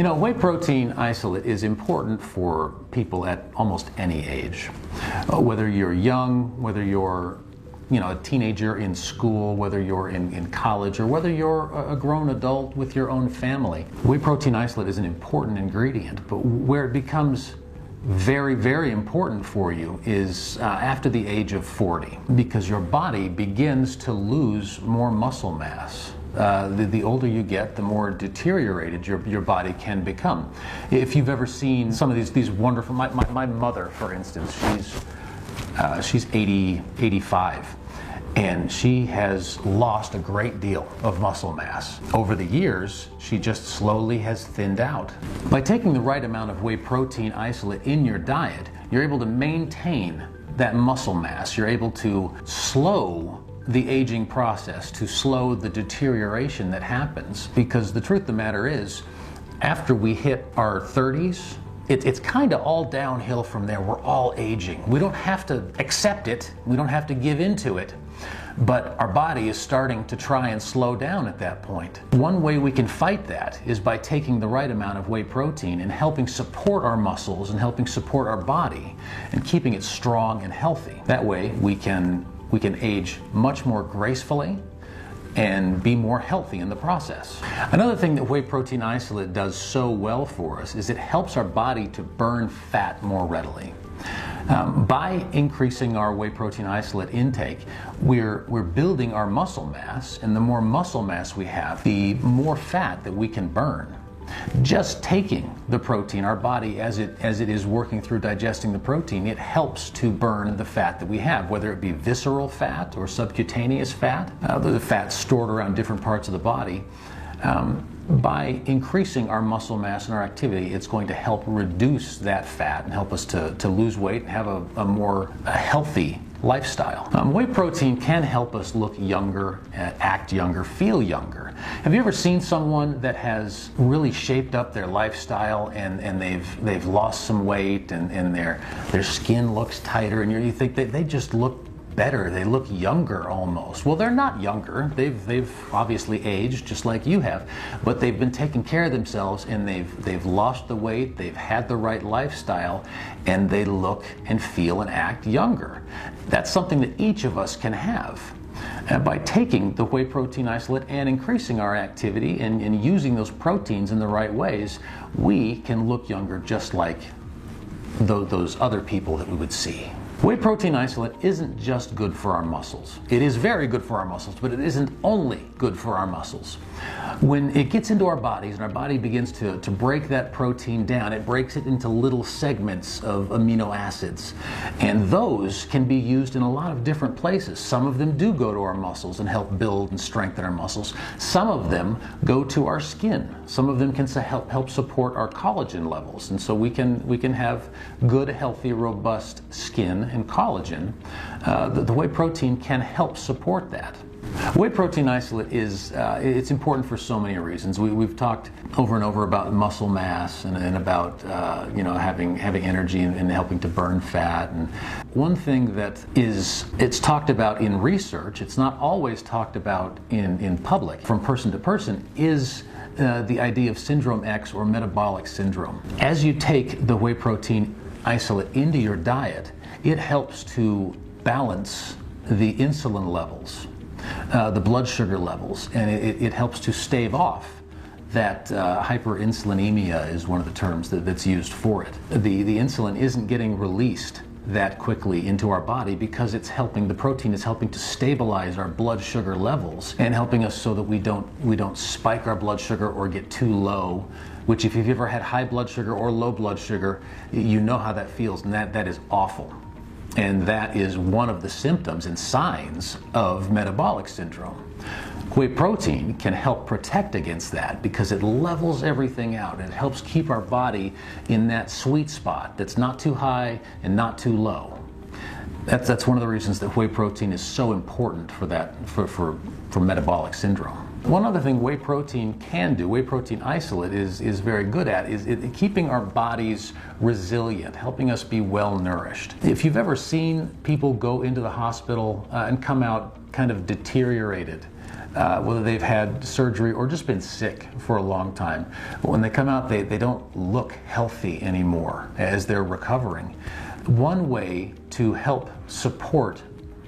You know, whey protein isolate is important for people at almost any age. Whether you're young, whether you're a teenager in school, whether you're in college, or whether you're a grown adult with your own family. Whey protein isolate is an important ingredient, but where it becomes very, very important for you is after the age of 40, because your body begins to lose more muscle mass. The older you get, the more deteriorated your body can become. If you've ever seen some of these wonderful, my mother, for instance, she's 85. And she has lost a great deal of muscle mass. Over the years, she just slowly has thinned out. By taking the right amount of whey protein isolate in your diet, you're able to maintain that muscle mass. You're able to slow the aging process, to slow the deterioration that happens. Because the truth of the matter is, after we hit our 30s, it's kind of all downhill from there. We're all aging. We don't have to accept it. We don't have to give into it. But our body is starting to try and slow down at that point. One way we can fight that is by taking the right amount of whey protein and helping support our muscles and helping support our body and keeping it strong and healthy. That way we can age much more gracefully and be more healthy in the process. Another thing that whey protein isolate does so well for us is it helps our body to burn fat more readily. By increasing our whey protein isolate intake, we're building our muscle mass, and the more muscle mass we have, the more fat that we can burn. Just taking the protein, our body as it is working through digesting the protein, it helps to burn the fat that we have, whether it be visceral fat or subcutaneous fat, the fat stored around different parts of the body. By increasing our muscle mass and our activity, it's going to help reduce that fat and help us to lose weight and have a more healthy lifestyle. Whey protein can help us look younger, act younger, feel younger. Have you ever seen someone that has really shaped up their lifestyle and they've lost some weight and their skin looks tighter and you think that they just look better, they look younger almost? Well, they're not younger. They've obviously aged just like you have, but they've been taking care of themselves and they've lost the weight, they've had the right lifestyle, and they look and feel and act younger. That's something that each of us can have. And by taking the whey protein isolate and increasing our activity and using those proteins in the right ways, we can look younger just like those other people that we would see. Whey protein isolate isn't just good for our muscles. It is very good for our muscles, but it isn't only good for our muscles. When it gets into our bodies and our body begins to break that protein down, it breaks it into little segments of amino acids. And those can be used in a lot of different places. Some of them do go to our muscles and help build and strengthen our muscles. Some of them go to our skin. Some of them can help support our collagen levels. And so we can have good, healthy, robust skin and collagen. The whey protein can help support that. Whey protein isolate it's important for so many reasons. We've talked over and over about muscle mass and about having energy and helping to burn fat. And one thing that it's talked about in research, it's not always talked about in public from person to person, is the idea of syndrome X or metabolic syndrome. As you take the whey protein isolate into your diet, it helps to balance the insulin levels, the blood sugar levels, and it helps to stave off that hyperinsulinemia is one of the terms that's used for it. The insulin isn't getting released that quickly into our body because the protein is helping to stabilize our blood sugar levels and helping us so that we don't spike our blood sugar or get too low, which if you've ever had high blood sugar or low blood sugar, you know how that feels, and that is awful. And that is one of the symptoms and signs of metabolic syndrome. Whey protein can help protect against that because it levels everything out and it helps keep our body in that sweet spot that's not too high and not too low. That's one of the reasons that whey protein is so important for metabolic syndrome. One other thing whey protein can do, whey protein isolate is very good at, is keeping our bodies resilient, helping us be well nourished. If you've ever seen people go into the hospital and come out kind of deteriorated, whether they've had surgery or just been sick for a long time. But when they come out, they don't look healthy anymore as they're recovering. One way to help support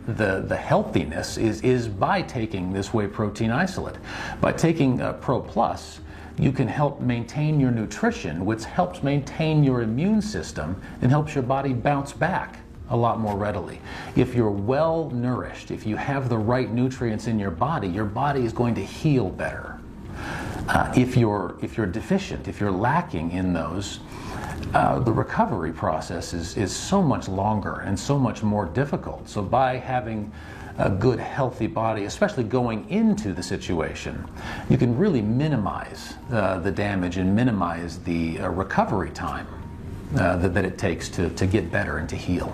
the healthiness is by taking this whey protein isolate. By taking Pro Plus, you can help maintain your nutrition, which helps maintain your immune system and helps your body bounce back a lot more readily. If you're well nourished, if you have the right nutrients in your body is going to heal better. If you're deficient, if you're lacking in those, the recovery process is so much longer and so much more difficult. So by having a good, healthy body, especially going into the situation, you can really minimize the damage and minimize the recovery time that it takes to get better and to heal.